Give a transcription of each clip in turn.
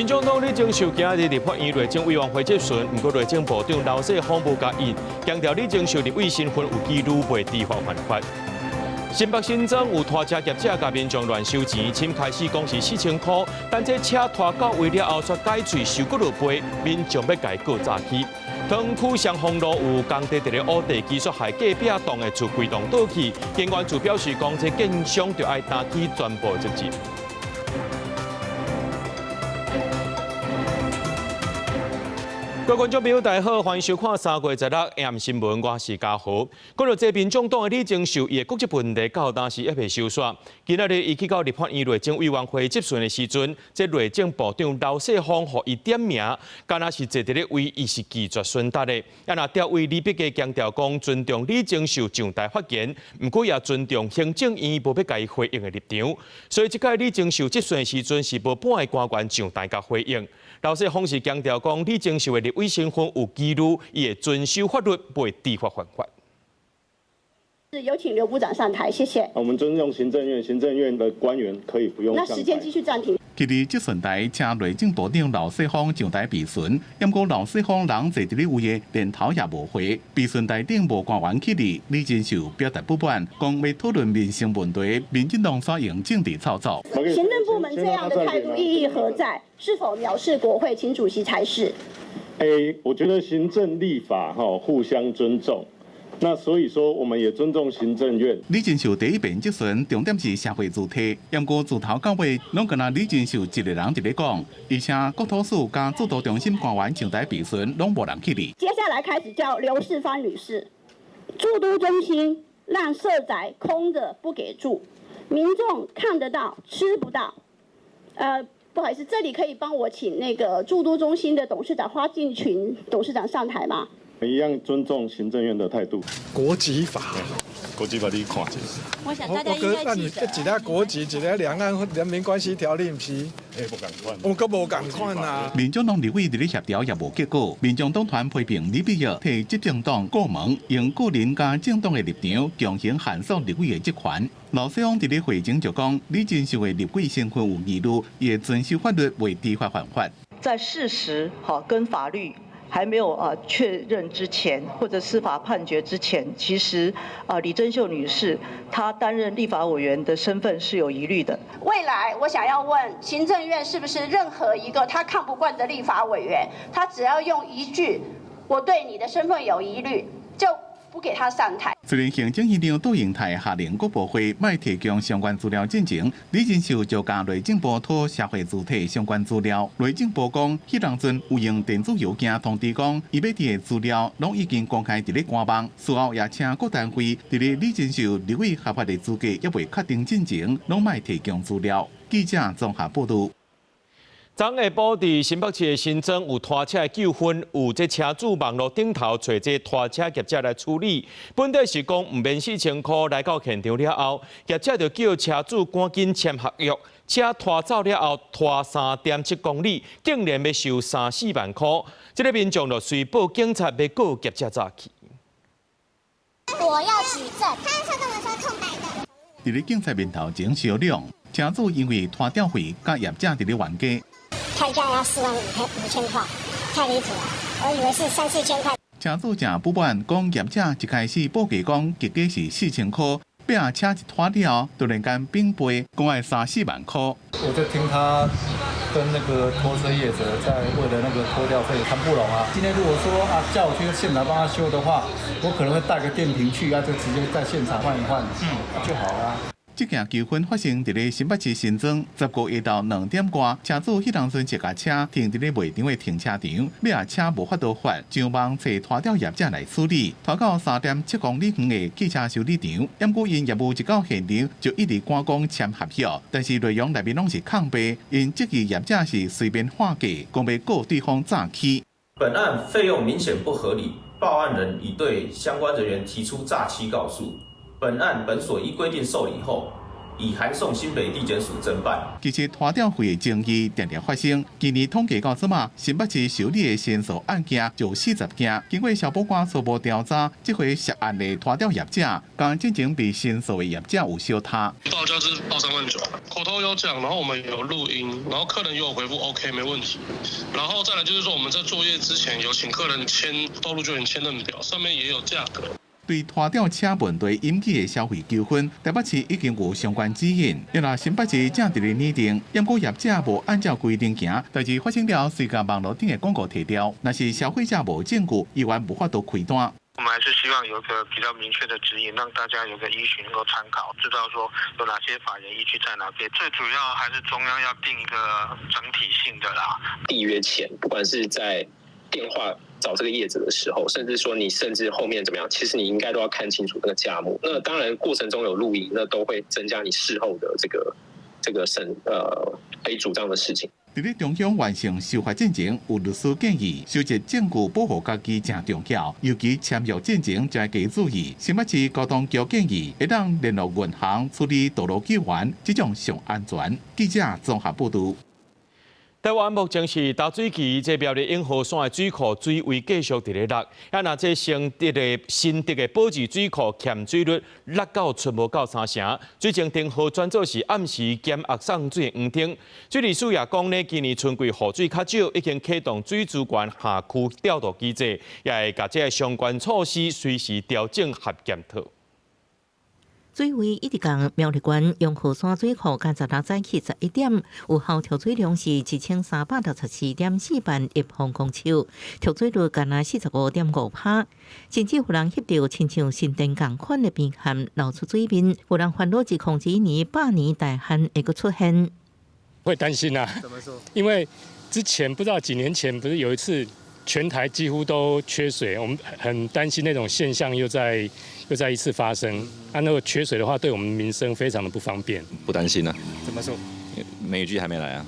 民众党李正秀今日立法院内政委员会质询，不过内政部长刘世芳无答应，强调李正秀立委身份有记录，未知法犯法。新北新庄有拖车业者甲民众乱收钱，先开始讲是4000块，但这车拖到位了后，却改嘴收过落杯，民众要改告诈欺。塘区上丰路有工地伫咧挖地，技术害隔壁栋的厝规栋倒去，警员就表示讲，这建商就要担起全部责任。各位观众朋友，大家好，欢迎收看3月16日新闻，我是嘉豪。讲到这民众党的李正秀，伊的国籍问题到当时还未收煞。今仔日伊去到立法院内政委员会质询的时阵，这内政部长刘世芳予伊点名，敢若是坐伫咧为伊是拒绝询答的。啊，那调为李笔家强调讲尊重李正秀上台发言，毋过也尊重行政院无要甲伊回应的立场。所以即届李正秀质询的时阵是无半个官员上台甲回应。刘世芳是强调讲李正秀的立委身份有记录，伊会遵守法律，不会知法犯法。有请刘部长上台，谢谢。我们尊重行政院的官员可以不用上台。那时间继续暂停。今日质询台请内政部长刘世芳上台备询，不过刘世芳人坐伫咧位的连头也无回。备询台顶无官员起立，李正秀表达不满，讲要讨论民生问题，民进党所用政治操作。行政部门这样的态度意义何在？是否藐视国会，请主席裁示。我觉得行政立法互相尊重。那所以说，我们也尊重行政院。李正秀第一遍质询，重点是社会主体，不过自头到尾，拢跟李正秀一个人一个讲，而且国土署加制度中心官员上台备询，拢无人起立。接下来开始叫刘世芳女士，住都中心让社宅空着不给住，民众看得到吃不到。不好意思，这里可以帮我请那个住都中心的董事长花敬群董事长上台吗？一样尊重行政院的态度。国籍法，国际法你看一下。我想大家应该记得。一个国籍，一个两岸人民关系条例，不是？不共款。我可无共款啊！民众党立委伫咧协调也无结果，民众党团批评李必耀替执政党过门，用个人加政党的立场强行限缩立委的职权。刘世芳伫咧会前就讲，李正秀的立委身份有疑虑，也遵守法律，未知法犯法。在事实跟法律还没有确认之前，或者司法判决之前，其实李正秀女士她担任立法委员的身份是有疑虑的。未来我想要问行政院，是不是任何一个他看不惯的立法委员，他只要用一句“我对你的身份有疑虑”，就不给他上台。虽然行政院长杜英泰下令国部会卖提供相关资料进前，李正秀就甲内政部讨社会主体相关资料。内政部讲，迄当阵有用电子邮件通知讲，伊要摕的资料拢已经公开伫咧官网。事后也请各单位伫咧李正秀立委合法的资格也未确定进前，拢卖提供资料。记者综合报道。昨下晡伫新北市的新庄有拖车的纠纷，有这车主网络顶头找这拖车业者来处理。本地是讲唔免4000块，来到现场了后，业者就叫车主赶紧签合约。车拖走了后，拖3.7公里，竟然要收3-4万块。这个民众就随报警察要告业者诈欺。我要举证，他车动的时候空白的。伫咧警察面头前销量，车主因为拖吊费甲业者伫咧冤家。开价要45000块，太离谱了！我以为是3-4千块。车主正不满，讲业者一开始报价讲价格是4000块，逼车一拖了，突然间变赔，讲要3-4万块。我就听他跟那个拖车业者在为了那个拖吊费谈不拢啊。今天如果说叫我去现场帮他修的话，我可能会带个电瓶去就直接在现场换一换，就好了。这件纠纷发生伫咧新北市新庄，15下到2点多，车主迄当阵一架车停伫咧卖场的停车场，尾车无法度发，上网找拖吊业者来处理，拖到3.7公里远的汽车修理场。不过因业务一到现场就一直赶工签合约，但是内容内面拢是空白，因质疑业者是随便划价，讲要告对方诈欺。本案费用明显不合理，报案人已对相关人员提出诈欺告诉。本案本所依规定受理后，已函送新北地检署侦办。其实拖吊费的争议常常发生。今年统计到什么？新北市受理的申诉案件就40件。经过消保官初步调查，这回涉案的拖吊业者，跟之前被申诉的业者有相差。报价是报3万9，口头有讲，然后我们有录音，然后客人也有回复 OK 没问题。然后再来就是说，我们在作业之前有请客人签道路救援签认表，上面也有价格。对拖吊车问题引起的消费纠纷，台北市已经有相关指引。原来新北市正伫咧拟定，如果业者无按照规定行，代志发生了，随甲网络顶的广告提掉。若是消费者无证据，依然无法度开单。我们还是希望有一个比较明确的指引，让大家有个依循能够参考，知道说有哪些法源依据在哪边。最主要还是中央要定一个整体性的啦。缔约前，不管是在电话找这个业者的时候，甚至说你甚至后面怎么样，其实你应该都要看清楚那个价目。那当然过程中有录音，那都会增加你事后的这个可以主张的事情。伫咧中央完成司法进程，有律师建议，收集证据保护家己真重要，尤其签约进程才加注意。新北市交通局建议，会当联络银行处理道路救援，这种上安全。记者综合报道。台湾目前是大水期，这标的永河山的水库水位继续伫咧落，那这新德的保治水库欠水率落到出无到3成。水情停河转做是暗时兼压送水黄灯。水利署也讲呢，今年春季雨水较少，已经启动水资源下区调度机制，也会甲这相关措施随时调整和检讨。水位一直降，苗栗县永河山水库今16早起11点，有效调水量是1364.4万立方公尺，调水率干那45.5%。甚至有人翕到亲像新店共款的边涵流出水面，有人烦恼指控今年100年大旱会个出现。会担心啊？怎么说？因为之前不知道几年前不是有一次全台几乎都缺水，我们很担心那种现象又再一次发生。那个缺水的话，对我们民生非常的不方便。不担心啊？怎么说？梅雨季还没来啊？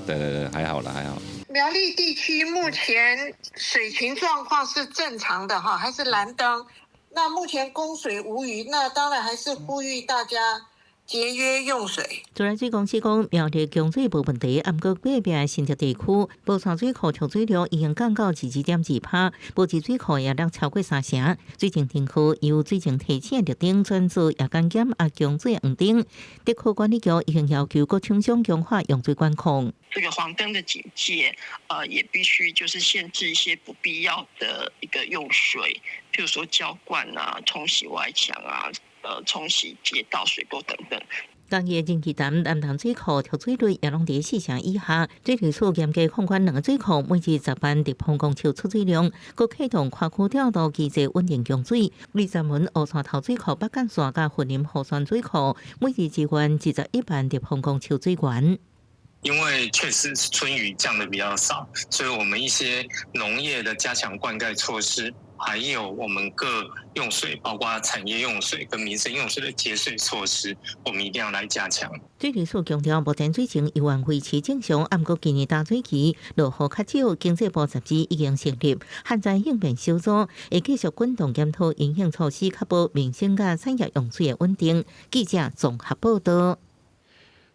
对，还好了，还好。苗栗地区目前水情状况是正常的哈，还是蓝灯。那目前供水无虞，那当然还是呼吁大家节约用水。自来水公司讲，苗栗供水无问题，不过北边新竹地区宝山水库调水量已经降到22.2%，保治水库也落超过3成。水情停河由水情提醒绿灯转做夜间减压供水黄灯。地区管理局已经要求各厂商强化用水管控。这个黄灯的警戒，也必须就是限制一些不必要的一个用水，譬如说浇灌啊、冲洗外墙啊。冲洗街道、水沟等等。今日前期淡南塘水库调水率也拢伫4成以下，水利署严格控管2个水库，每日10万立方公尺出水量，佮启动跨区调度机制稳定供水。20门乌山头水库、北干线甲云林河川水库，每日支援21万立方公尺水源。因为确实春雨降的比较少，所以我们一些农业的加强灌溉措施。还有我们各用水，包括产业用水跟民生用水的节水措施，我们一定要来加强。水利署强调，目前水情依然维持正常，不过今年大水期落雨较少，经济部杂志已经成立旱灾应变小组，会继续滚动检讨影响措施，确保民生甲产业用水的稳定。记者综合报道。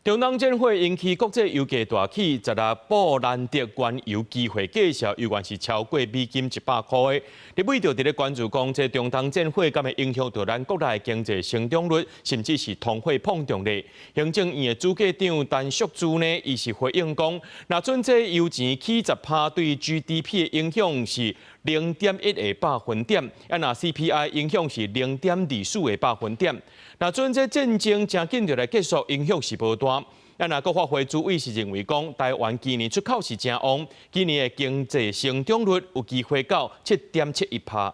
中东舰会引起国际油价大起，16布兰德原油期货介绍油源是超过美金100块的。日本就伫咧关注讲，这中东舰会敢会影响到咱国内经济成长率，甚至是通货膨胀率。行政院的主计长陈淑珠呢，伊是回应讲，若准这油钱起10%，对 GDP 的影响是0.1个百分点，若 CPI 影响是0.24个百分点。若准这战争真紧就来结束，影响是无大。若国发会主委是认为讲，台湾今年出口是真旺，今年的经济成长率有机会到7.71%。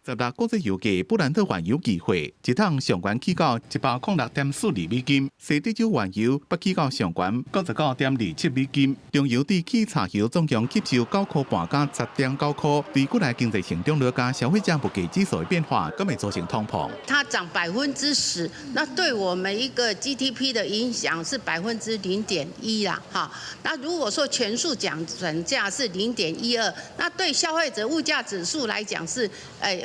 16国际油价布兰特原油期货一桶上悬起到106.42美金，西地洲原油北起到上悬99.27美金，中油对起柴油总共吸收9块半到10.9块。对国内经济成长率加消费者物价指数的变化，更会造成通膨。它涨10%，那对我们一个 GDP 的影响是0.1%啦，哈。那如果说全数涨价是0.12，那对消费者物价指数来讲是，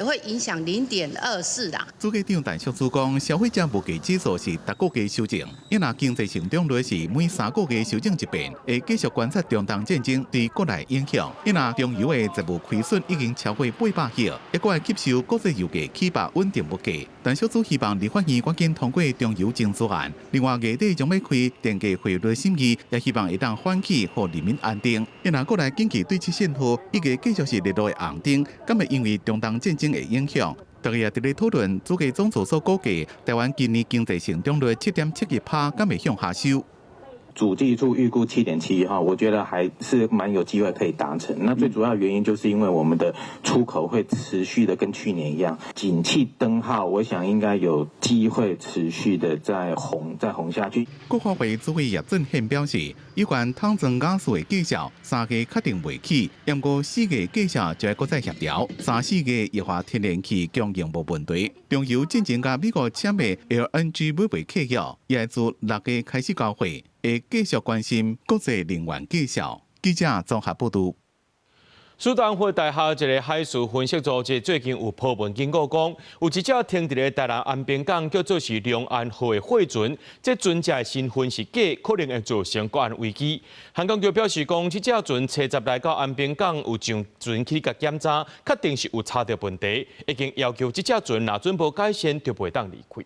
会会影响0.24啦。主计长陈淑珠讲，消费者物价指数是逐个月修正，因若经济成长率是每3个月修正一遍，会继续观察中东战争对国内影响。因若中油的财务亏损已经超过800亿，一个吸收国际油价起爆稳定物价。陈淑珠希望立法院赶紧通过中油增资案，另外月底将要开电价汇率审议，也希望会当缓起，互人民安定。因若国内经济对七线图已经继续是热络的红灯，敢会因为中东战争的影响？大家也伫咧讨论，主计总署所估计，台湾今年经济成长率7.71%，敢会向下修？主计处预估7.7哈，我觉得还是蛮有机会可以达成。那最主要原因就是因为我们的出口会持续的跟去年一样，景气灯号，我想应该有机会持续的再红下去。国发会主委叶振宪表示，有关通增加数的绩效，3月确定未起，不过4月绩效就要搁再协调，3、4月液化天然气供应无问题。中油进前甲美国签的 LNG 买卖契约，也会自6月开始交货。会继续关心国际能源绩效。记者综合报道。斯坦福大学一个海事分析组织最近有破文警告讲，有一只停伫咧台南安平港叫做是两岸号的货船，这船只的身份是假，可能会造成国安危机。韩港局表示讲，这只船车10来到安平港有上船去甲检查，确定是有查到问题，已经要求这只船若准无改善，就袂当离开。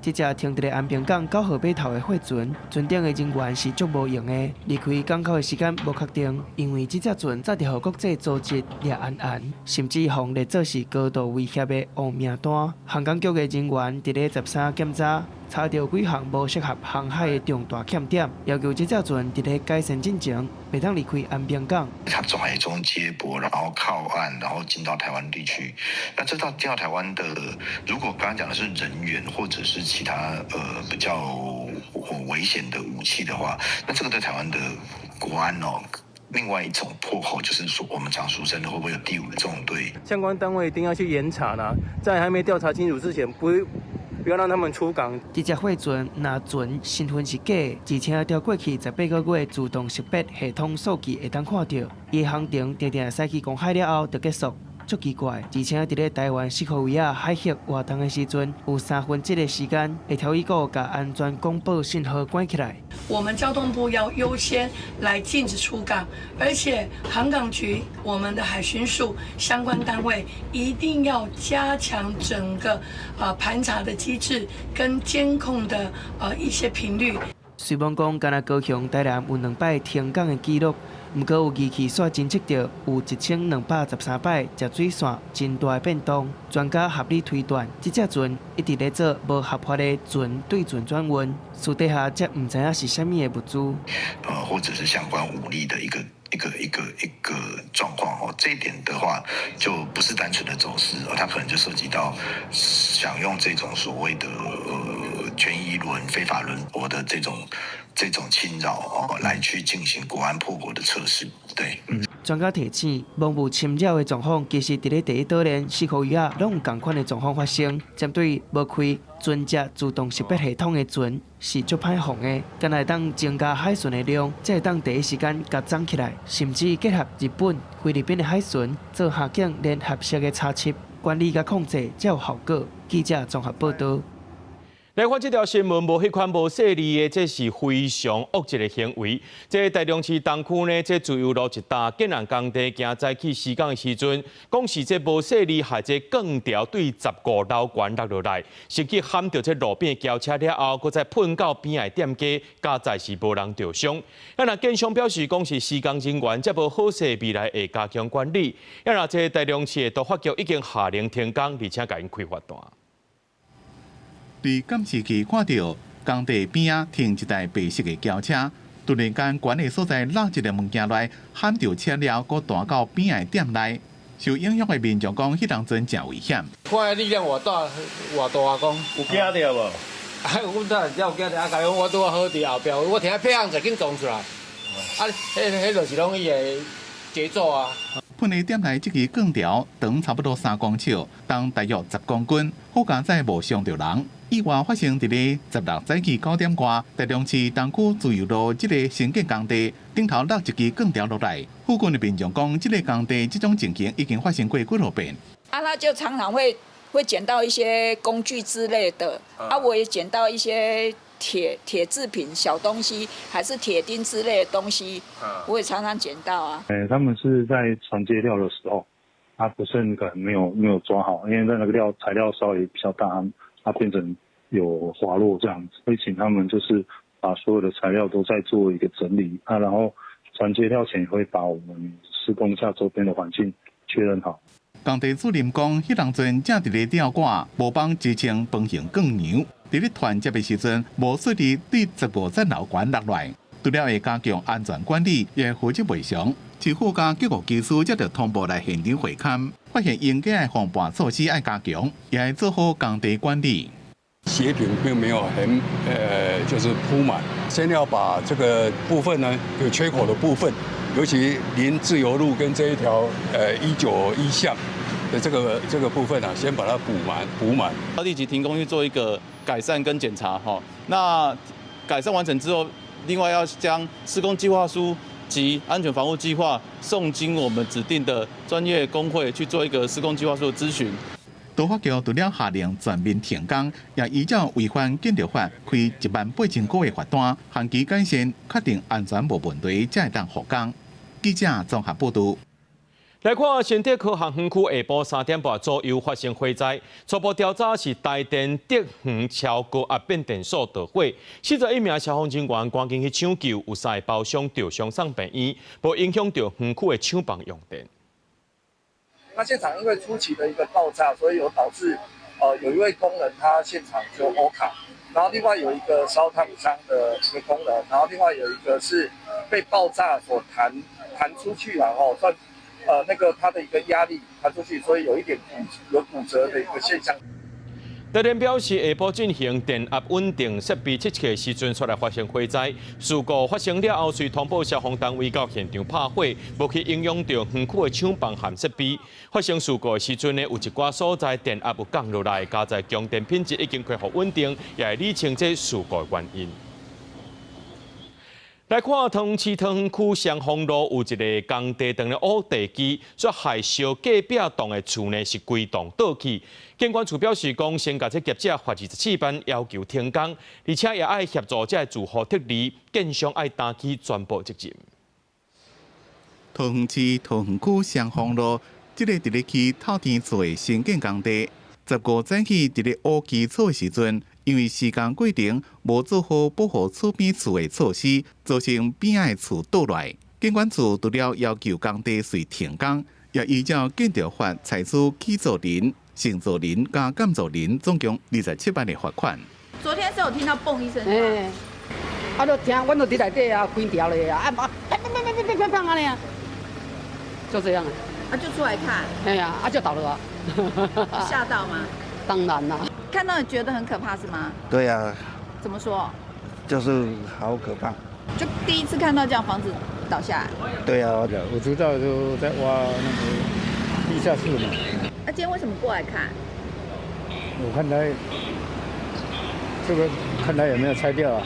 这只停伫咧安平港9号码头的货船，船顶的人员是足无用的，离开港口的时间无确定，因为这只船早就互国际组织掠案，甚至互列做是高度威胁的黑名单。航港局的人员伫咧13检查，查到几项无适合航海的重大欠点，要求这只船伫咧改善进前，袂当离开安平港。它从海中接驳，然后靠岸，然后进到台湾地区。那这到进到台湾的，如果刚刚讲的是人员或者是其他比较危险的武器的话，那这个对台湾的国安哦。另外一种破口就是说，我们常俗称的会不会有第5纵队？相关单位一定要去严查啦，在还没调查清楚之前，不要让他们出港。这只货船若船身份是假，而且调过去18个月自动识别系统数据会当看到，伊航程定定驶去公海了后就结束。足奇怪，而且伫咧台湾10号位啊海峡活动的时阵，有1/3的时间会调一个把安全公报信号关起来。我们交通部要优先来禁止出港，而且航港局、我们的海巡署相关单位一定要加强整个盘查的机制跟监控的一些频率。虽然讲敢若高雄、台南有2摆停港的记录，不过有仪器所侦测到有1213摆食水线真大的变动。专家合理推断，这只船一直咧做无合法的船对船转运，私底下则唔知影是虾米的物资。或者是相关武力的一个状况哦，这一点的话就不是单纯的走私它可能就涉及到想用这种所谓的权益轮、非法轮驳的这种侵扰来去进行国安破国的测试。对，专家提醒，网络侵扰的状况，其实伫咧第一岛链4号以下拢有同款的状况发生。针对无开船只自动识别系统的船是足歹防的，敢会当增加海巡的量，才会当第一时间甲涨起来，甚至结合日本、菲律宾的海巡做下境联合式的查缉、管理甲控制，才有效果。记者综合报道。来看这条新闻，无迄款无细腻的，这是非常恶质的行为。这台中市东区呢，这自由路一带建安工地行早起施工的时阵，讲是这无细腻，害这钢条对15楼悬落落来，甚至撼到这路边轿车了后，搁再喷到边的店家，加在是无人受伤。那建商表示，讲是施工人员则无好势，未来会加强管理。那这台中市的都发局已经下令停工，而且甲因开罚单。伫监视器看到工地边啊停一台白色的轿车，突然间管理所在落一个物件内，撼到车了，搁弹到边的店内。受影响的民众讲，迄当阵真危险。看力量偌大啊！讲有惊到无？阮当然有惊到，啊！甲我拄好伫后壁，我听配项就紧撞出来。迄就是拢伊的节奏啊。喷的店内这支钢条长差不多3公尺，重大约10公斤，好佳在无伤到人。意外发生伫咧16早起9点外，台中市东区自由路这个新建工地顶头落一支钢条落来。附近的民众讲，这个工地这种情形已经发生过几多遍。他就常常会捡到一些工具之类的，我也捡到一些铁制品、小东西，还是铁钉之类的东西，我也常常捡到啊。他们是在传接料的时候，不慎可能没有抓好，因为那个材料稍微比较大，它变成有滑落这样子，会请他们就是把所有的材料都在做一个整理然后传接料前也会把我们施工下周边的环境确认好。工地主任讲，迄当阵正伫咧吊挂，无帮支撑方形更牛。伫咧团接的时阵，无顺利对15层楼管落来。除了会加强安全管理，也会负责赔偿。市府甲结构技师则着同步来现场会勘，发现应该的防伴措施要加强，也要做好工地管理。斜平并没有很就是铺满，先要把这个部分呢有缺口的部分，尤其临自由路跟这一条191巷的这个部分先把它补满。要立即停工去做一个改善跟检查哈。那改善完成之后，另外要将施工计划书及安全防护计划送经我们指定的专业工会去做一个施工计划书的咨询。都发局除了下令全面停工，也依照违反建筑法开18000个的罚单，限期改善，确定安全无问题，才会当复工。记者综合报道。来看新竹科学园区下晡3点半左右发生火灾，初步调查是台电德园超高压变电所导火，41名消防人员赶紧去抢救，有3个包厢受伤送病院，无影响到园区的厂房用电。那现场因为初期的一个爆炸，所以有导致有一位工人他现场就 O 卡，然后另外有一个烧烫伤的一个工人，然后另外有一个是被爆炸所弹出去然后算那个他的一个压力弹出去，所以有一点骨折的一个现象。台电表示，下晡进行电压稳定设备测试的时阵，出来发生火灾。事故发生了后，随通报消防单位到现场拍火，无去影响到园区的厂房和设备。发生事故的时阵呢，有一寡所在电压有降落来，加在供电品质已经恢复稳定，也会理清这事故的原因。来看桃市桃园区双丰路有一个工地当的挖地机，所害烧隔壁栋的厝呢是规栋倒去。监管处表示讲，先甲这业者罚24万，要求停工，而且也爱协助这住户撤离，建商爱担起全部责任。桃园市桃园区双丰路这个伫咧去透天厝的新建工地，15早起伫咧挖基础的时阵，因为施工过程无做好保护厝边厝的措施，造成边仔的厝倒来。监管处除了要求工地遂停工，也依照建筑法采取起诉人、承造人加监造人总共27万的罚款。昨天是有听到嘣一声，就听，阮就伫内底啊，关掉了啊，砰安尼啊，就这样啊。就出来看。哎呀，就倒了啊。吓到吗？当然啦。看到觉得很可怕是吗？对呀。怎么说？就是好可怕。就第一次看到这样房子倒下来。对呀，我知道就在挖那个地下室嘛。那今天为什么过来看？我看来这个也没有拆掉啊。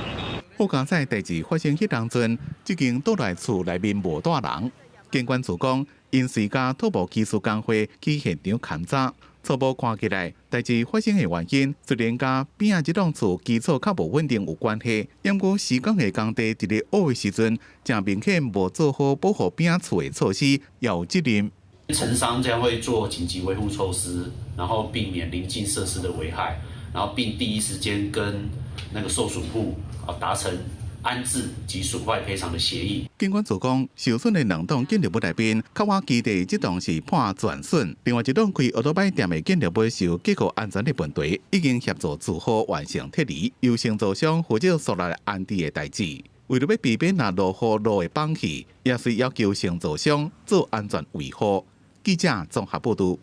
好佳在代志发生迄当阵，这间倒来厝内面无大人。监管处讲，因随家土木技术工会去现场勘查，初步看起来，代志发生的原因虽然甲边仔这栋厝基础较无稳定有关系，因过施工的工地伫咧挖的时阵，正明显无做好保护边仔厝的措施，也有责任。承商将会做紧急维护措施，然后避免邻近设施的危害，然后并第一时间跟那个受损户达成安置及损坏赔偿的协议。监管处讲，受损的2栋建筑物内面，较瓦基地这栋是判全损，另外一栋开奥多摆店的建筑物受结构安全的问题，已经协助住户完成撤离，由承造商负责所来安置的代志。为了要避免落雨路的放弃，也是要求承造商做安全维护。记者综合报道。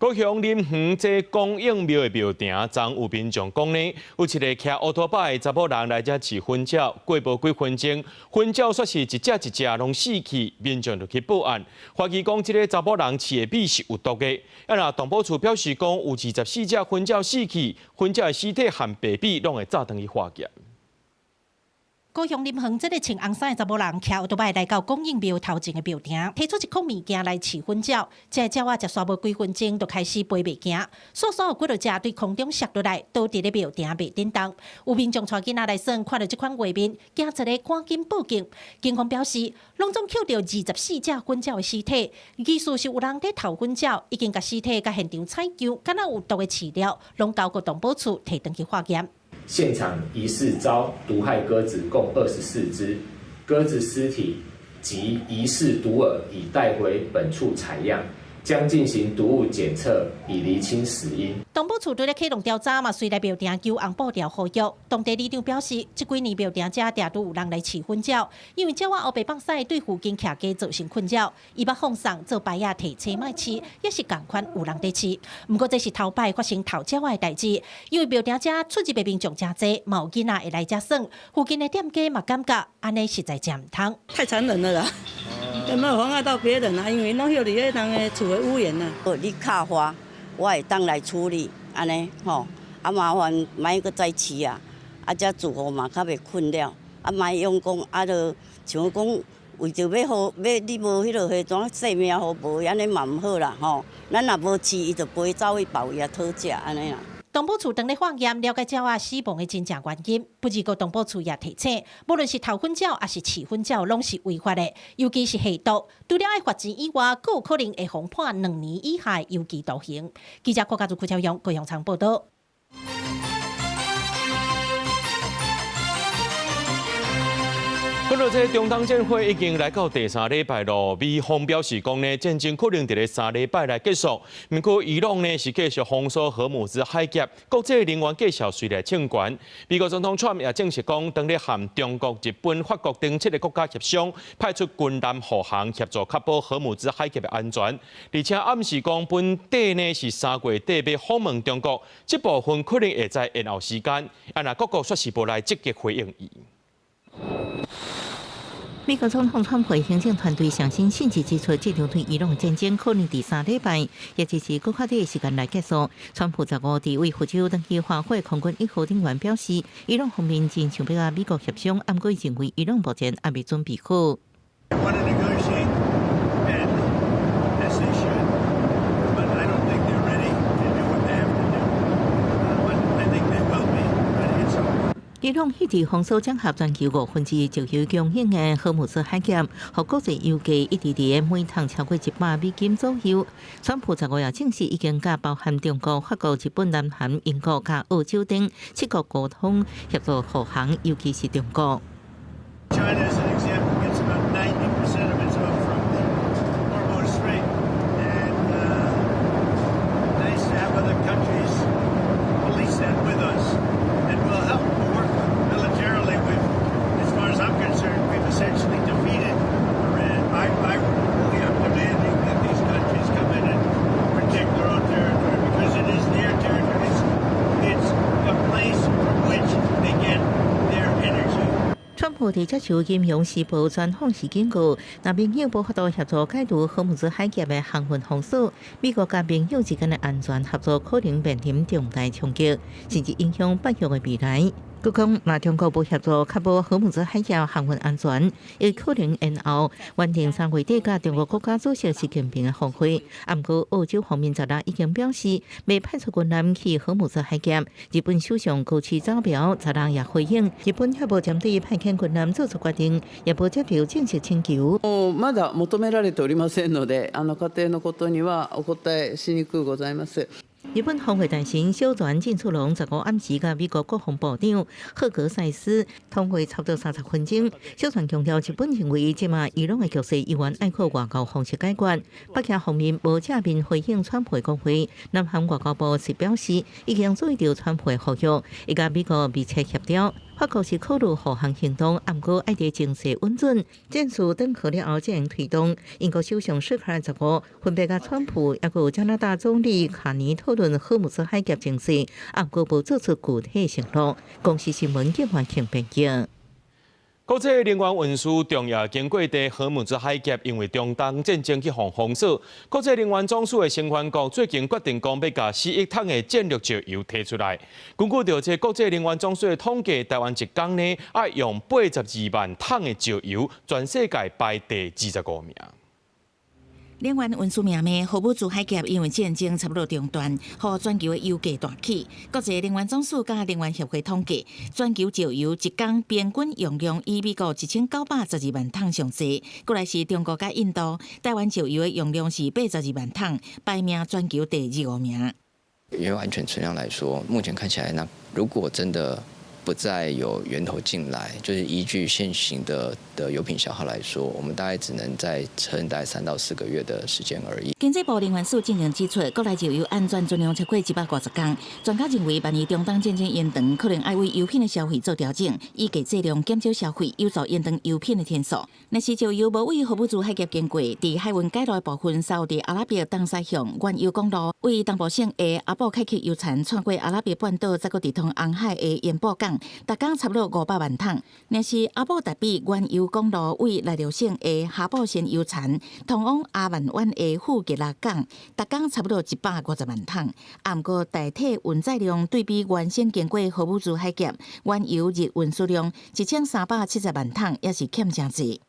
高雄林园这供应庙的庙埕，昨有民众讲呢，有一个骑乌托邦的查某人来遮饲薰鸟，过无几分钟，薰鸟说是一只一只拢死去，民众就去报案，怀疑讲这个查某人饲的米是有毒的。啊，那动保处表示讲，有24只薰鸟死去，薰鸟的尸体和白米拢会炸断去化验。高雄林园这个穿红衫的查某人，骑乌托邦来到供应庙头前的庙埕，提出一筐物件来饲薰鸟。这鸟仔才刷无几分钟，就开始飞袂行，所有几落只对空中摔落来，倒伫咧庙埕袂叮当。有民众带囡仔来耍，看到这款画面，惊一个赶紧报警。警方表示，拢总捡到24只薰鸟的尸体，疑似是有人伫偷薰鸟，已经甲尸体甲现场采样，敢若有毒的饲料，拢交过动保处提登去化验。现场疑似遭毒害鸽子共24只，鸽子尸体及疑似毒饵已带回本处采样，将进行毒物检测，以厘清死因。动保处对咧启动调查嘛，随来庙埕求红布条呼吁。当地里长表示，这几年庙埕遮定都有人来饲薰鸟，因为鸟仔黑白放屎对附近徛家造成困扰，伊捌放送做白仔提车卖饲，也是共款有人在饲。不过这是头摆发生偷鸟仔的代志，因为庙埕遮出入的民众真多，嘛有囡仔会来遮耍，附近的店家嘛感觉安尼实在真唔通。太残忍了啦！有没有妨碍到别人啊？因为拢有伫咧人的厝的屋檐啊。你卡花，我会当来处理，安尼吼，啊麻烦莫搁再饲啊，啊遮住户嘛较袂困了，啊莫用讲啊，就像讲为着要好，你无迄落迄种性命好无，安尼嘛毋好啦吼。咱若无饲，伊就飞走去别位啊讨食安尼啦。动保处当咧化验，了解鸟仔死亡的真正原因。不止个动保处也提醒，无论是偷薰鸟还是饲薰鸟，拢是违法的，尤其是下毒。除了爱罚钱以外，更有可能会罚判2年以下有期徒刑。记者郭家祖、邱超勇、高雄场报道。看到这中东战会已经来到第3礼拜咯，美方表示讲呢，战争可能伫咧3礼拜来结束。不过伊朗呢是继续封锁荷姆兹海峡，国际人员继续随来清关。美国总统川普也证实讲，当咧和中国、日本、法国等7个国家协商，派出军舰护航协助确保荷姆兹海峡的安全，而且暗示讲本地呢是3月底要访问中国，这部分可能会在延后时间。那各国说是无来积极回应伊。美国总统川普行政团队相信，信息指出，这场对伊朗的战争可能第3礼拜，也就是更快的时间来结束。川普15日为福州登记华会空军1号人员表示，伊朗方面正想要甲美国协商，暗过认为伊朗目前还未准备好。伊朗迄伫封锁整合全球5%石油供应的荷姆斯海峡，互国际油价一直伫每桶超过$100左右。川普15日证实已经甲包含中国、法国、日本、南韩、英国甲澳洲等7国沟通协助护航，尤其是中国。川普伫接受金融时报专访时警告，若盟友无法度协助解除荷姆兹海峡的航运封锁，美国甲盟友之间的安全合作可能面临重大冲击，甚至影响北约的未来。佮讲，若中国无协助确保荷姆兹海峡航运安全，亦可能延后完成3月底甲中国国家主席习近平的峰会。不过，澳洲方面昨日已经表示，未派出军舰去荷姆兹海峡。日本首相高市早苗昨日也回应，日本还无针对派遣軍艦做出決定，也無接受正式請求。まだ求められておりませんので、家庭のことにはお答えしにくいございます。日本防卫大臣小泉進次郎15暗時甲美國國防部長赫格塞斯通話差不多30分鐘。小泉強調，日本認為即馬伊朗的局勢依然愛靠外交方式解決。北京方面無正面回應川普的講話，南韓外交部是表示已經注意到川普的呼籲，伊甲美國密切協調。法国是考虑护航行动，不过爱伫情势稳准，战术等好了后才能推动。英国首相施克15分别甲川普，也有加拿大总理卡尼讨论荷姆斯海峡情势，不过无做出具体承诺。公司新闻警方听评价。国际能源运输重要经过地荷姆兹海峡，因为中东战争去封锁。国际能源总署的成员国最近决定讲要把4亿桶的战略石油提出来。根据着这国际能源总署的统计，台湾一天呢要用82万桶的石油，全世界排第25名。能源运输命脉，荷姆兹海峡因为战争差不多中断，互全球的油价大起。国际能源总署甲能源协会统计，全球石油一天平均用量以美国1912万桶上济，过来是中国甲印度。台湾石油的用量是82万桶，排名全球第25名。原油安全存量来说，目前看起来，那如果真的不再有源头进来，就是依据现行的油品消耗来说，我们大概只能再撑大概3到4个月的时间而已。经济部能源署进行指出，国内石油安全存量超过150天。专家认为，万一中东战争延长，可能要为油品的消费做调整，以价质量减少消费，有助延长油品的天数。若是石油无为荷姆兹海峡经过，伫海运街路的部分，沙特阿拉伯东西向原油公路为东部省的阿布凯克油田穿过阿拉伯半岛，再过直通红海的盐埔港。每天差不多500万桶，若是阿布达比原油公路为内陆省的哈布县油田通往阿曼湾的富吉拉港，每天差不多150万桶。不过大体运载量对比原先经过荷姆兹海峡原油日运输量1370万桶，也是欠真济。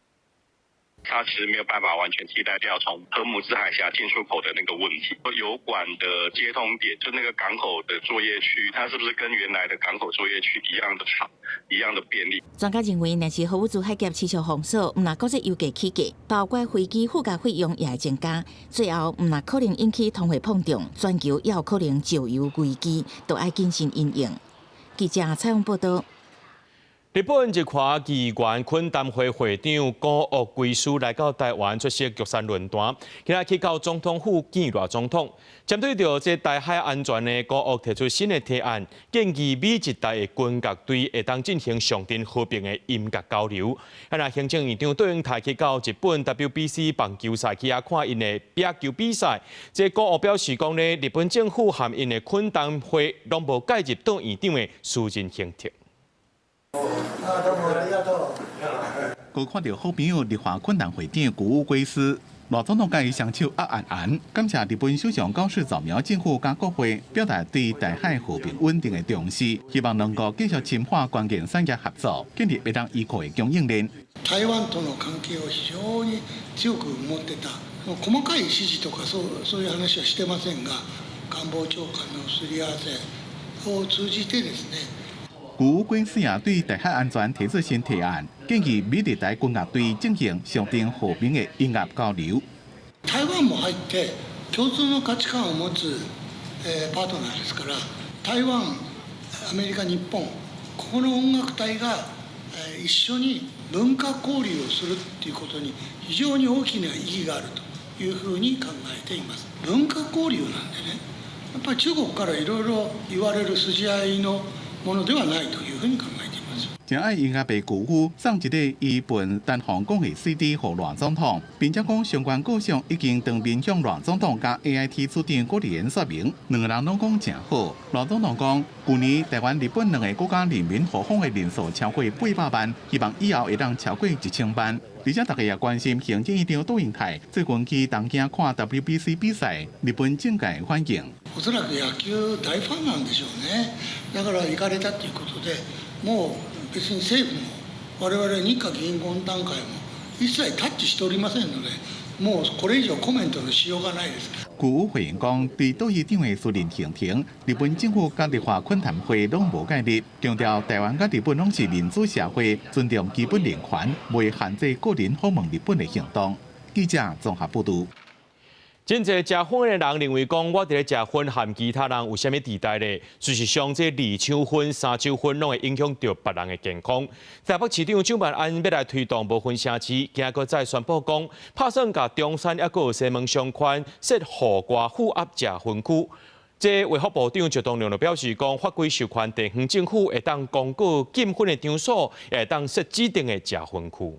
它其实没有办法完全替代掉从荷姆兹海峡进出口的那个问题。油管的接通点，就那个港口的作业区，它是不是跟原来的港口作业区一样的长、一样的便利？专家认为，若是荷姆兹海峡持续封锁，唔若国际油价起价，包括飞机附加费用也会增加，最后唔若可能引起通货膨胀，全球也有可能石油危机，都要谨慎因应。记者采访报道。日本一跨议员昆담会会长高岳贵司来到台湾出席玉山论坛，今日去到总统府见赖总统。针对着这台海安全呢，高岳提出新的提案，建议美日台的军舰队会当进行上阵和平的音乐交流。那行政院长对应台去到日本 WBC 棒球赛去看因的壁球比赛。这高岳表示讲呢，日本政府和因的昆담会拢无介入到院长的私人行程。我看到好朋友立法困难会长古武贵司，赖总统甲伊双手握按，感谢日本首相高市早苗政府甲国会表达对台海和平稳定的重視，希望能夠繼續深化關鍵產業合作，建立會當依靠的供應鏈。台湾との関係を非常に強く持ってた。細かい指示とかそういう話はしてませんが、官房長官のすり合わせを通じてですね。古武贵司也对台海安全提出新提案，建议美日台軍樂隊進行上陣和平的音樂交流。台湾も入って共通の価値観を持つ、パートナーですから、台湾、アメリカ、日本、ここの音楽隊が、一緒に文化交流をするっていうことに非常に大きな意義があるというふうに考えています。文化交流なんでね、やっぱり中国からいろいろ言われる筋合いのものではないというふうに考えています。真愛音樂被辜負，送一個伊本單行講的 CD 給賴總統，並且講相關構想已經當面向賴總統加 AIT 處長郭立言說明，兩個人攏講真好。賴總統講，去年台灣、日本兩個國家人民互訪的人數超過800萬，希望以後會當超過1000萬。而且大家也關心行政院長杜英泰最近去東京看 WBC 比賽，日本政界歡迎。おそらく野球大ファンなんでしょうね。だから行かれたということで、もう別に政府も我々日華議員懇談会も一切タッチしておりませんので、もうこれ以上コメントのしようがないです。古武回應講，對杜議長的私人行程，日本政府甲立法困談會攏無介入，強調台灣甲日本攏是民主社會，尊重基本人權，未限制個人訪問日本的行動。記者綜合報道。真濟食薰的人認為講，我哋咧食薰和其他人有啥物地帶咧？事實上，這2手薰、3手薰攏會影響到別人的健康。台北市長蔣萬安要來推動無薰城市，今日再宣布講，打算甲中山抑個有西門商圈設護國負壓食薰區。这卫福部长徐东亮就表示讲，法规授权地方政府会当公告禁薰的场所，也会当设指定的食薰区。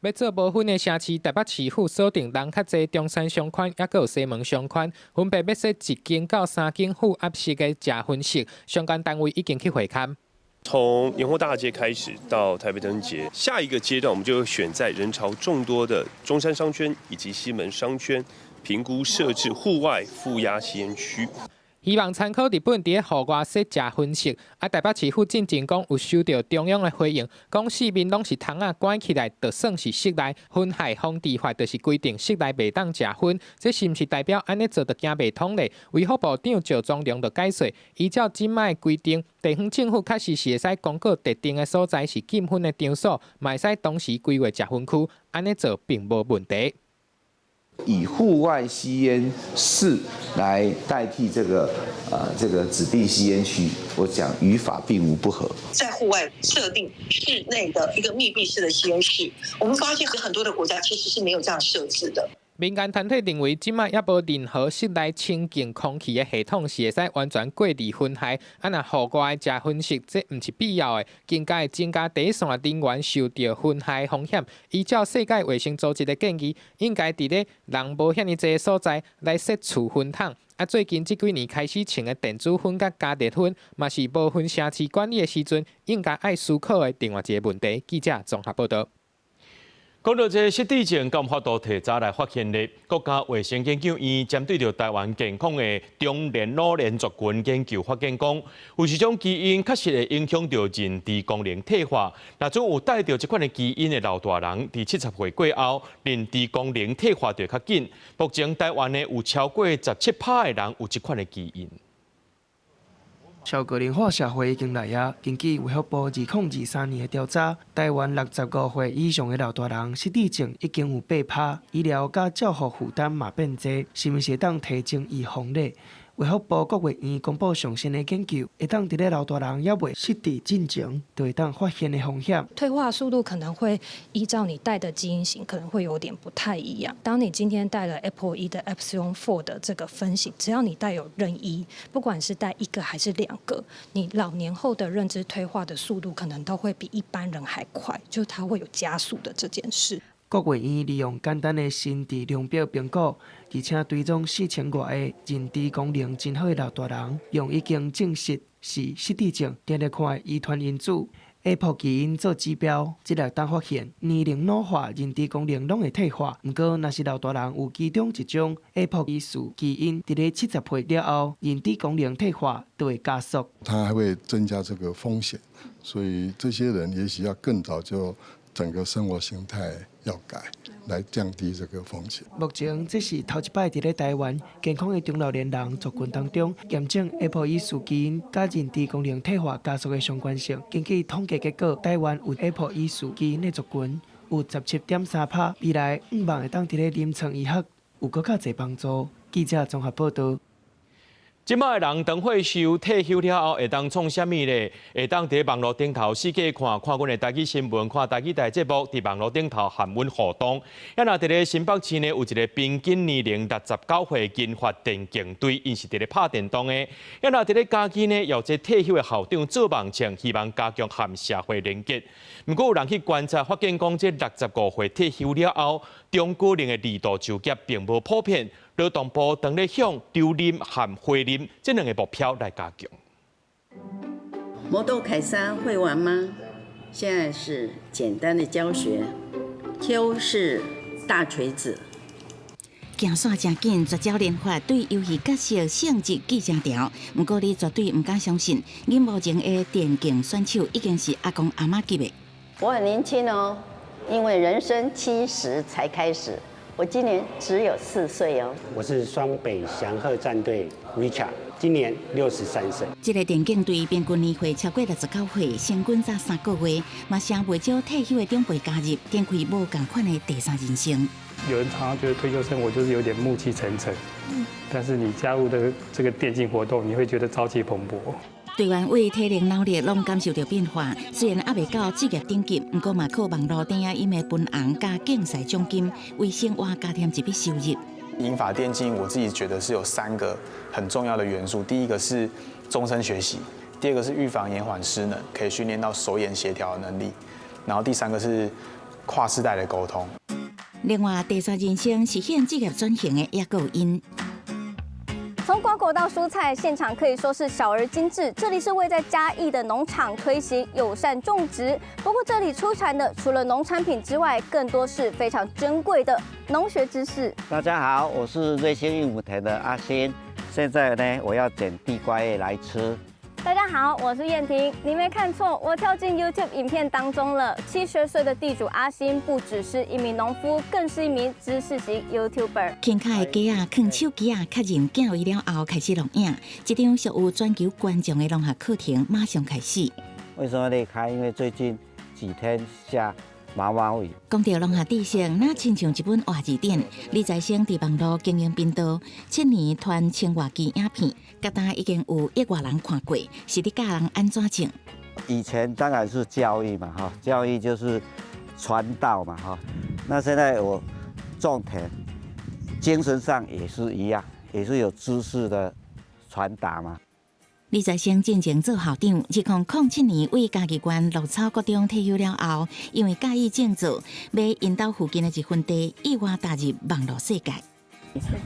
要做无薰的城市，台北市府锁定人较侪中山商圈，也有西门商圈，分别要设1间到3间符合适的食薰室，相关单位已经去会勘。从盐湖大街开始到台北灯节，下一个阶段我们就会选在人潮众多的中山商圈以及西门商圈，评估设置户外负压吸烟区。希望参考日本伫户外设食薰室，台北市府进前讲有收到中央的回应，讲四面拢是窗仔关起来，就算是室内。薰害防治法就是规定室内袂当食薰，这是毋是代表安尼做就行袂通咧？卫福部长赵忠良就解说，依照即卖规定，地方政府确实是会使公告特定的所在是禁薰的场所，嘛会使同时规划食薰区，安尼做并无问题。以户外吸烟室来代替这个指定吸烟区，我讲语法并无不合。在户外设定室内的一个密闭式的吸烟室，我们发现很多的国家其实是没有这样设置的。民间团体认为，即卖也无任何室内清净空气的系统是会使完全过滤薰害。若户外食薰室，这毋是必要的，更加会增加第一线人员受到薰害风险。依照世界卫生组织的建议，应该伫咧人无遐尼济的所在来设除薰筒。最近这几年开始穿的电子薰甲加热薰，嘛是无薰城市管理的时阵，应该爱思考的另外一个问题。记者综合报道。讲到这失智症，敢有法度提早来发现呢？国家卫生研究院针对着台湾健康的中年老年族群研究发现讲，有一种基因确实会影响到认知功能退化。那种有带着这款的基因的老大人，伫70岁过后，认知功能退化就较紧。目前台湾呢有超过17%的人有这款的基因。超高龄化社会已经来啊！根据卫福部2023年的调查，台湾65岁以上的老大人失智症已经有8%，医疗甲照护负担嘛变多，是毋是当提升预防呢？卫福部国卫院公布上新的研究，会当伫咧老大人还未失智进前，就会当发现的风险。退化速度可能会依照你带的基因型，可能会有点不太一样。当你今天带了 APOE 的 Epsilon 4的这个分型，只要你带有任一，不管是带1个还是2个，你老年后的认知退化的速度可能都会比一般人还快，就它会有加速的这件事。国卫院利用简单的心智量表评估，而且追踪4000多个认知功能真好的老大人，用已经证实是失智症定来看遗传因子 APOE 基因做指标，即来当发现年龄老化认知功能拢会退化。不过，若是老大人有其中一种 APOE 基因，伫咧70岁了后，认知功能退化就会加速。它还会增加这个风险，所以这些人也许要更早就整个生活形态要改，来降低这个风险。目前这是头一摆伫咧台湾健康的中老年人族群当中验证 APOE 基因甲认知功能退化加速的相关性。根据统计结果，台湾有 APOE 基因的族群有17.3%，未来5万会当伫咧临床医学有更较侪帮助。记者综合报道。即摆的人等会休退休了后，会当创啥物呢？会当伫网络顶头世界看阮的台语新闻，看台语台节目，伫网络顶头和阮互动。也若伫咧新北市呢，有一个平均年龄69岁金发电竞队，因是伫咧拍电动的。也若伫咧家己呢，有一退休的校长做梦想，希望加强和社会连结。不过有人去观察，发现讲这65岁退休了后，中高龄的二度就业并无普遍。劳动部当咧向留任和回任这两个目标来加强。魔豆凯撒会玩吗？现在是简单的教学。Q 是大锤子。行线真紧，绝招连发，对游戏角色性质记真条。不过你绝对唔敢相信，你目前的电竞选手已经是阿公阿妈级的。我很年轻哦，因为人生70才开始。我今年只有4岁哦。我是双北祥鹤战队 Richard， 今年63岁。这个电竞队平均年岁超过69岁，成军才3个月，嘛上未少退休的长辈加入，展开无同款的第三人生。有人常常觉得退休生活就是有点暮气沉沉，但是你加入的这个电竞活动，你会觉得朝气蓬勃。队员为体能劳力拢感受到变化，虽然还未到职业顶级，不过嘛靠网络顶影音的分红加竞赛奖金为生活加添一笔收入。银发电竞，我自己觉得是有3个很重要的元素，第一个是终身学习，第二个是预防延缓失能，可以训练到手眼协调的能力，然后第3个是跨世代的沟通。另外，第三人生实现职业转型的也有因。从瓜果到蔬菜，现场可以说是小而精致。这里是位在嘉义的农场推行友善种植，不过这里出产的除了农产品之外，更多是非常珍贵的农学知识。大家好，我是瑞兴育母田的阿新，现在呢，我要捡地瓜叶来吃。大家好，我是燕婷。你没看错，我跳进 YouTube 影片当中了。70岁的地主阿新不只是一名农夫，更是一名知识型 YouTuber。轻巧的鸡啊，放手机啊，较人教育了后开始录影。这场属有全球观众的农学课程马上开始。为什么离开？因为最近几天下毛毛雨。讲到农学知识，那亲像一本话字典。李在生伫网络经营频道，7年传千外支影片，甲单已经有1万人看过，是伫教人安怎种。以前当然是教育嘛，哈，教育就是传道嘛，哈。那现在我种田，精神上也是一样，也是有知识的传达嘛。李在生进前做校长，2007年为嘉义县鹿草国中退休了后，因为介意种作，要引导附近的一份地意外踏入网络世界。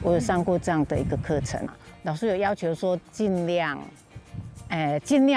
我有上过这样的一个课程，老师有要求说尽量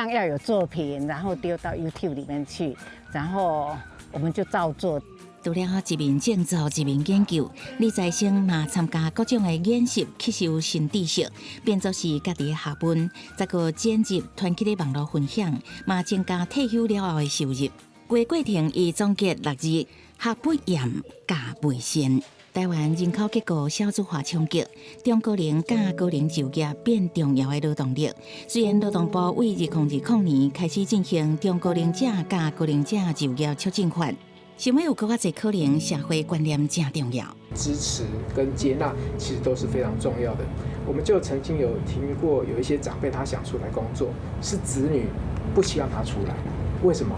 要有作品，然后丢到 YouTube 里面去，然后我们就照做。除了一面种作一面研究，李在生嘛参加各种的演习，吸收新知识，变作是家己的学问，再个剪辑团结的网络分享，嘛增加退休了后的收入。过程伊总结6日：学不厌，教不善。台湾人口结构少子化冲击，中高龄甲高龄就业变重要的劳动力。虽然劳动部为2020年开始进行中高龄者甲高龄者就业促进法。想要有更加侪可能，社会观念正重要。支持跟接纳其实都是非常重要的。我们就曾经有听过有一些长辈他想出来工作，是子女不希望他出来，为什么？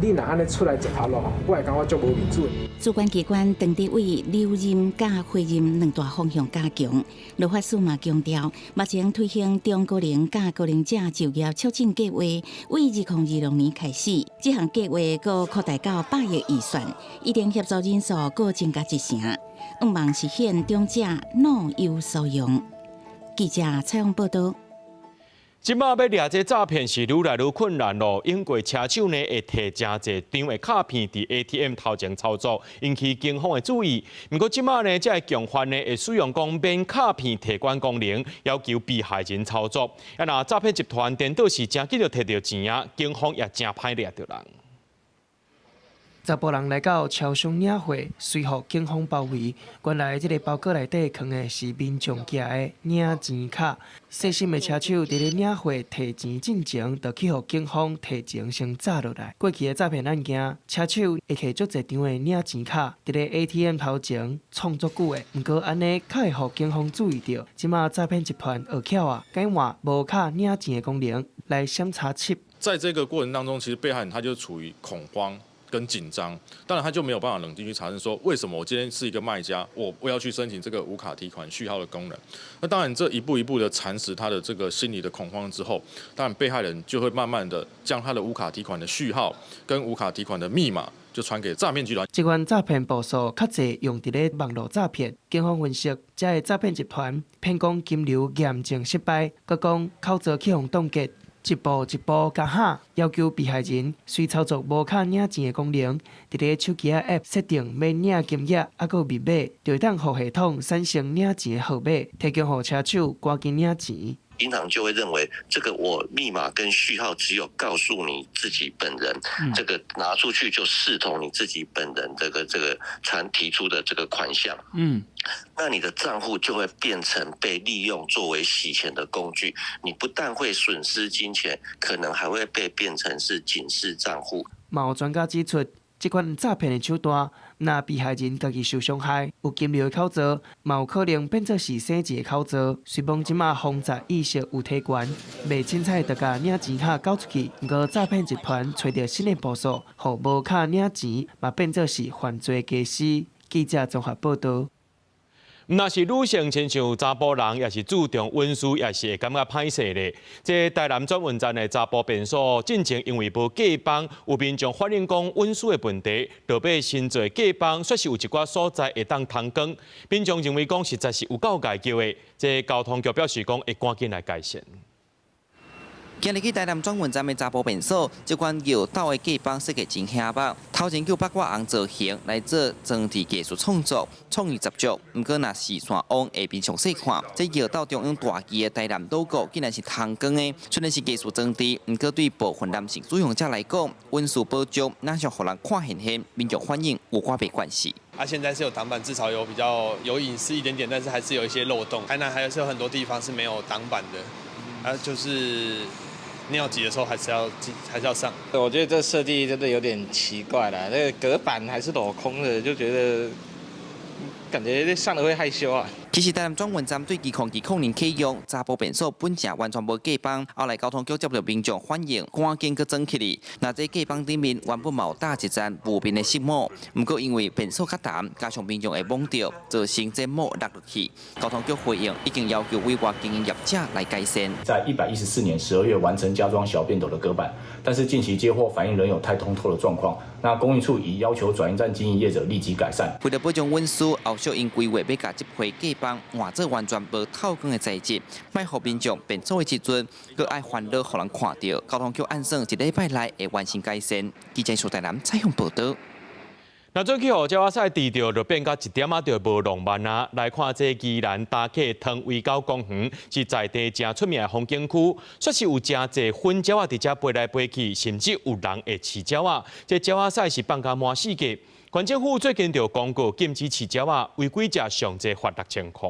你若安尼出来一条路，我会感觉足无面子。主管机关当地为留任甲回任2大方向加强，立法署嘛强调，目前推行中高龄甲高龄者就业促进计划，为2026年开始，这项计划佫扩大到8亿预算，一定协助人数佫增加1成，希望实现长者老有所用。记者采访报道。即马要抓这诈骗是愈来愈困难咯，因为车手呢会摕真侪张的卡片伫 ATM 头前操作，引起警方的注意。不过即马呢，这共犯呢会使用讲免卡片提款功能，要求被害人操作。那诈骗集团颠倒是真紧就摕到钱啊，警方也真歹抓到人。查甫人来到超商领货，随后警方包围。原来这个包裹内底藏的是民众寄的领钱卡。细心的车手伫咧领货提钱进前，就去互警方提前先砸落来。过去的诈骗案件，车手会摕足侪张的领钱卡伫咧 ATM 头前创足久的，毋过安尼较会互警方注意到。即马诈骗集团学巧啊，改换无卡领钱的功能来审查窃。在这个过程当中，其实被害人他就处于恐慌跟紧张，当然他就没有办法冷静去查证说，为什么我今天是一个卖家，我要去申请这个无卡提款序号的功能。那当然这一步一步的蚕食他的这个心理的恐慌之后，当然被害人就会慢慢的将他的无卡提款的序号跟无卡提款的密码就传给诈骗集团。这款诈骗部署较侪用伫咧网络诈骗。警方分析，这个诈骗集团骗讲金流严重失败，佮讲口罩去互冻结。一步一步甲下，要求被害人需操作无卡领钱的功能，伫咧手机 App 设定免领金额，还佫密码，就会当互系统产生领钱的号码，提供互车手赶紧领钱。银行就会认为这个我密码跟序号只有告诉你自己本人，这个拿出去就视同你自己本人这个提出的这个款项，那你的账户就会变成被利用作为洗钱的工具，你不但会损失金钱，可能还会被变成是警示账户。有专家指出，这款诈骗的手段，若被害人家己受伤害，有金流的口罩，嘛有可能变作是生钱的口罩。虽讲即马防诈意识有提悬，袂凊彩大家领钱卡交出去，不过诈骗集团找到新的部署，互无卡领钱，嘛变作是犯罪假施。记者综合报道。若是女性亲像查甫人，也是注重温书，也是会感觉歹势咧。这台南转运站的查甫便所进前因为无隔帮，有民众反映讲温书的问题，落尾新做隔帮，确实有一寡所在会当通更。民众认为讲实在是有够解救的，这交通局表示讲会赶紧来改善。今日去台南转运站的查甫便所，这款摇斗的隔帮设计真轻薄，头前叫八卦红造型来做装置技术创作，创意十足。不过若视线往下边详细看，这摇斗中央大旗的台南logo竟然是通光的，虽然是技术装置，不过对部分男性使用者来讲，温书保障哪像互人看现现，民众反映有寡没关系。现在是有挡板，至少有比较有隐私一点点，但是还是有一些漏洞。台南还是有很多地方是没有挡板的，就是尿急的时候还是要上。我觉得这设计真的有点奇怪啦，那个隔板还是镂空的，就觉得感觉上了会害羞啊。其实台南转运站对期控能启用，查甫便所本正完全无隔帮，后来交通局接到民众反映，赶紧去装起来。那这隔帮顶面原本有搭一层无边的石墨，不过因为便所较淡，加上民众会懵掉，造成这墨落落去。交通局回应，已经要求委外经营业者来改善。在114年12月完成加装小便斗的隔板，但是近期接获反映仍有太通透的状况。那公运处已要求转运站经营业者立即改善。为了保障运输，后续因规划要甲这批隔帮换做完全无透光的材质，卖互民众便所的时阵，佮爱烦恼互人看到。交通局按算一礼拜内会完成改善。记者苏台南采访报道。那最近这话赛地调就变到1点就无浪漫啊！来看这宜兰打客汤围沟公园是在地正出名的风景区，确实有真侪粉鸟啊伫遮飞来飞去，甚至有人会饲鸟啊。这鸟仔赛是放甲满世界。县政府最近就公告禁止饲鸟啊，违规者上侪罚6,000块。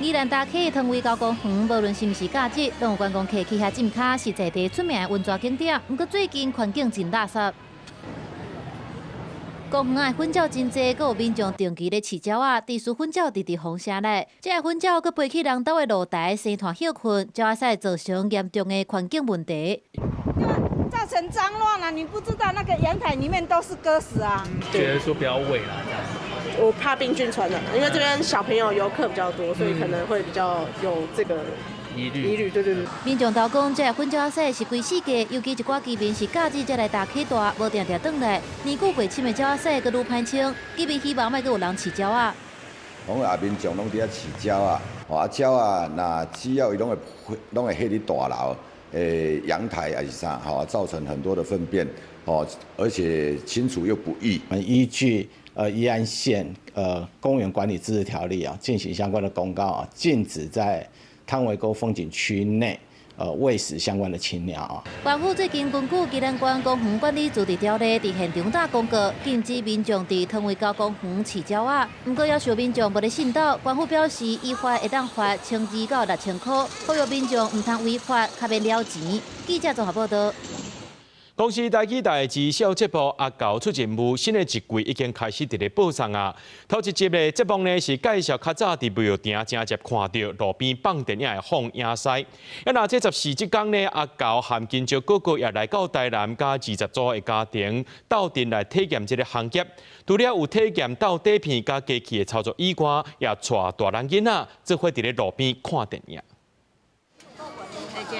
宜兰打客的汤围沟公园，无论是毋是假日，拢有观光客去遐浸脚，是在地出名的温泉景点。不过最近环境真垃圾。公园的粉鸟真济，阁有民众定期咧饲鸟仔，地鼠粉鸟直风声内，这个粉鸟阁飞去人兜的露台，生团休困，鸟仔使造成严重的环境问题。造成脏乱啊！你不知道那个阳台里面都是鸽屎啊。觉得说不要喂啦，这样。我怕病菌传染，因为这边小朋友游客比较多，所以可能会比较有这个。疑虑，对。民众头讲，这粉鸟仔是规世界，尤其一寡居民是假日才来打客大，无定定转来。年久过深的鸟仔阁愈歹清，居民希望莫阁有人饲鸟仔。讲啊，民众拢伫遐饲鸟啊，鸟啊，那只要伊拢会迄伫大楼。阳台还是啥，造成很多的粪便，而且清除又不易。我们依据宜兰县公园管理自治条例啊，进行相关的公告啊，禁止在汤围沟风景区内喂食相关的禽鸟啊。县府最近根据宜兰县公园管理自治条例，伫现场打公告，禁止民众伫汤围沟公园饲鸟仔。不过要求民众无咧信道，县府表示依法会当罚1200到6000块，呼吁民众唔通违法，较免了钱。记者综合报道。公司台期台之小节目《阿狗出任务》新的一季已经开始伫咧播送啊。头一集的节目呢是介绍较早伫庙埕正接看到路边放电影的放映师。那这14集讲呢，阿狗含金石哥哥也来到台南，甲20组的家庭斗阵来体验这个行业。除了有体验斗底片甲机器的操作以外，也带大人囡仔做伙伫咧路边看电影。等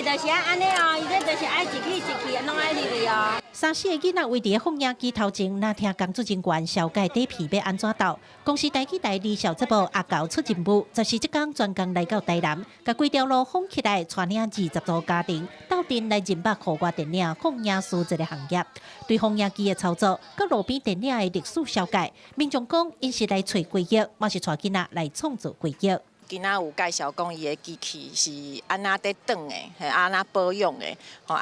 下就是安尼哦，伊这就是爱一气，拢爱入哦。3、4个囡仔围伫放映机头前，那听工作人员小解底片要安怎斗。公司台期台2小节目《阿狗出任务》，14这天专工来到台南，甲规条路封起来，带领20组家庭斗阵来认捌户外电影放映师这个行业。对放映机的操作，甲路边电影的历史小解，民众讲因是来找规矩，嘛是带囡仔来创造规矩。囡仔有介绍讲伊的机器是安那在转的，系安那保养的，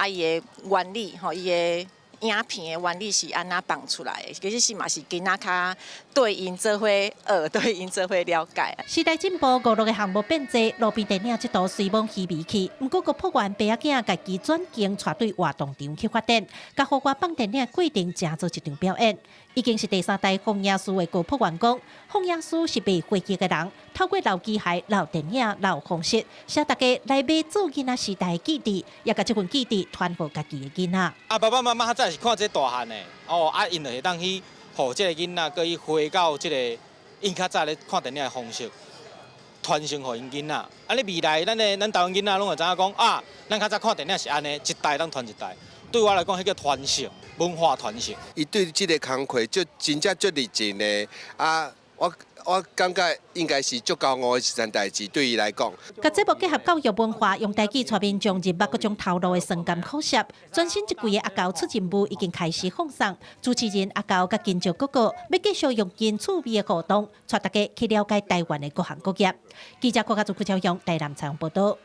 伊的原理，伊的影片的原理是安那放出来的，其实是嘛是囡仔较对因做伙学，对因做伙了解。时代进步，5、6个项目变多，路边电影这度随风稀微去，不过个破完爸仔囝家己转型，带对活动场去发展，甲户外放电影规定，正做一场表演。已经是第3代放映师的高普员工，放映师是被回击的人，透过老机械、老电影、老方式，使大家来买做囡仔时代的记忆，也甲这份记忆传给家己的囡仔。爸爸妈妈早是看这大汉的，因就会当去，互这个囡仔可以回到这个因较早咧看电影的方式，传承互因囡仔。安尼未来咱台湾囡仔拢会知影讲啊，咱较早看电影是安尼，一代当传一代。对我来讲，迄个传承，文化传承。伊对这个工课就真正足认真的啊，我感觉应该是足高傲的一件代志，对伊来讲。甲节目结合教育文化，用台语带民众入捌各种头路的酸甘苦涩。全新一季的阿高出任务已经开始放送，主持人阿高甲金石哥哥要继续用真趣味的互动，带大家去了解台湾的各行各业。记者郭家祖、邱朝阳、台南采访报道。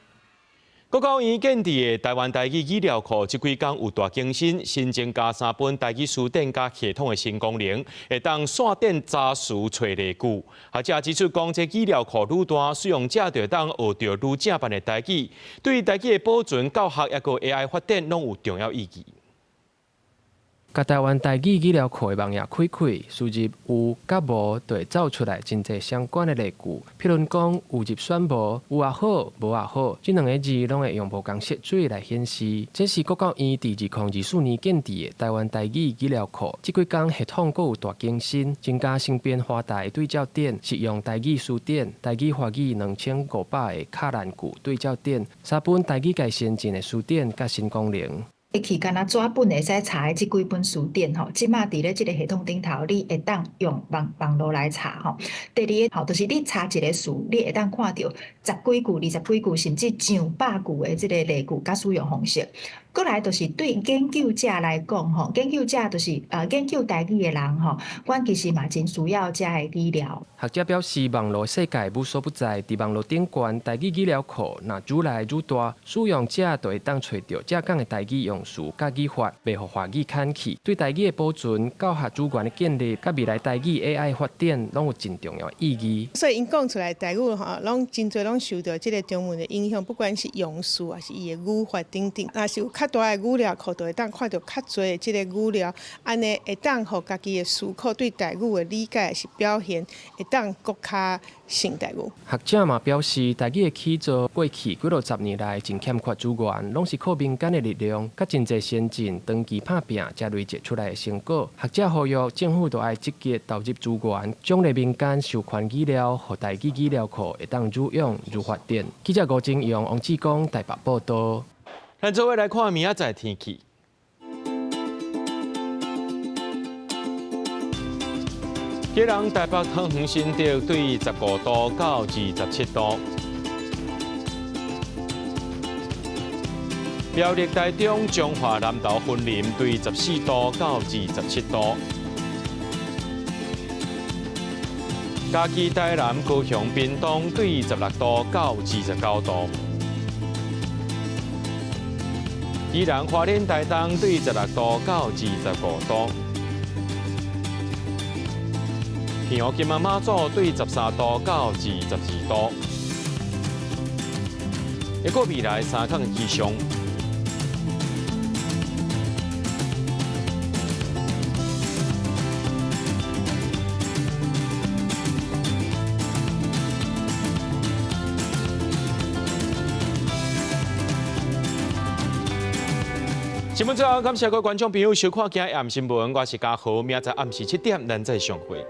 国教院建立的台湾台语语料库，这几天有大更新，新增加3本台语词典加系统的新功能，会当线顶查词找例句。学者指出，讲这语料库愈大，使用者就当学到愈正版的台语，对台语的保存、教学也个 AI 发展，拢有重要意义。甲台湾台语语料库的网页开开，输入有甲无，就会走出来真侪相关的例句。譬如讲有入选无，有也好，无也好，这两个字拢会用无同色水来显示。这是国教院伫2024年建立的台湾台语语料库。这几天系统阁有大更新，增加新编华台对照点，实用台语词典、台语华语2500个卡兰句对照点，3本台语界先进的词典甲新功能。去敢若纸本会使查的这几本词典吼，即马伫咧即个系统顶头，你会当用网络来查吼。第二个吼，就是你查一个词，你会当看到10几句、20几句，甚至上百句的即个例句甲使用方式。过来就是对研究者来讲吼，研究者就是研究台语的人吼，阮其实嘛真需要这个语料。学者表示，网络世界无所不在，伫网络顶端台语语料库，若愈来愈大，使用者就会当找到正港的台语用词甲语法，袂互华语砍去。对台语的保存、教学资源的建立，甲未来台语 AI 发展，拢有真重要的意义。所以因讲出来台语吼，拢真侪拢受到即个中文的影响，不管是用词还是伊的语法等等，若是有较大的语料库，就会当看到较侪的即个语料，安尼会当互家己的思考对台语的理解是表现，会当更较成台语。学者嘛表示，台语的起造过去几60年来真欠缺资源，拢是靠民间的力量，甲真侪先进长期打拼才累积出来的成果。学者呼吁政府都爱积极投入资源，奖励民间授权语料，互台语语料库会当愈用愈发展。记者吴正阳、王志光台北报道。咱做伙来看明仔载天气。今日台北汤圆新竹对15度到27度，苗栗台中彰化南投云林对14度到27度，嘉义台南高雄屏东对16度到29度。宜兰花莲台东对16度到25度，澎湖金门马祖对13度到22度。一个未来3天的气象。新闻最后，感谢各位观众朋友收看今日暗新闻，我是嘉豪，明仔载暗时7点咱再相会。